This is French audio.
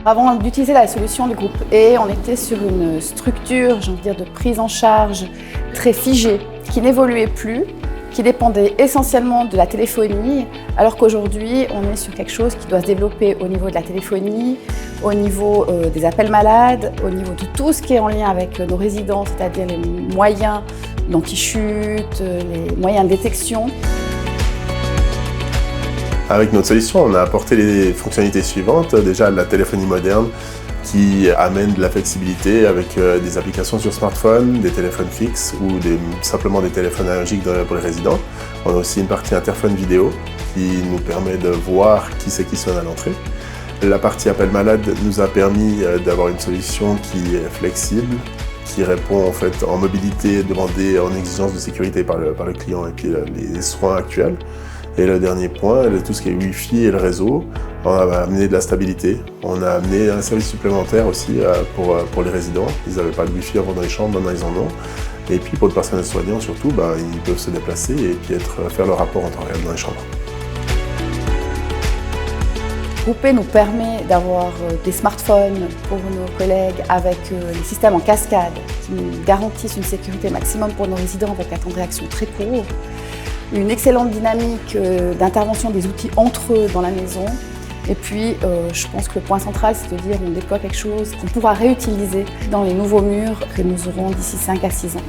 Avant d'utiliser la solution du groupe E, on était sur une structure, j'ai envie de dire, de prise en charge très figée, qui n'évoluait plus, qui dépendait essentiellement de la téléphonie, alors qu'aujourd'hui, on est sur quelque chose qui doit se développer au niveau de la téléphonie, au niveau des appels malades, au niveau de tout ce qui est en lien avec nos résidents, c'est-à-dire les moyens d'anti-chute, les moyens de détection. Avec notre solution, on a apporté les fonctionnalités suivantes. Déjà, la téléphonie moderne qui amène de la flexibilité avec des applications sur smartphone, des téléphones fixes ou simplement des téléphones analogiques pour les résidents. On a aussi une partie interphone vidéo qui nous permet de voir qui c'est qui sonne à l'entrée. La partie appel malade nous a permis d'avoir une solution qui est flexible, qui répond en fait en mobilité demandée en exigence de sécurité par le client et puis les soins actuels. Et le dernier point, tout ce qui est Wi-Fi et le réseau, on a amené de la stabilité. On a amené un service supplémentaire aussi pour les résidents. Ils n'avaient pas de Wi-Fi avant dans les chambres, maintenant ils en ont. Et puis pour le personnel soignant surtout, ils peuvent se déplacer et puis faire leur rapport en temps réel dans les chambres. Groupe E nous permet d'avoir des smartphones pour nos collègues avec les systèmes en cascade qui nous garantissent une sécurité maximum pour nos résidents avec un temps de réaction très court. Une excellente dynamique d'intervention des outils entre eux dans la maison. Et puis, je pense que le point central, c'est de dire qu'on déploie quelque chose qu'on pourra réutiliser dans les nouveaux murs que nous aurons d'ici 5 à 6 ans.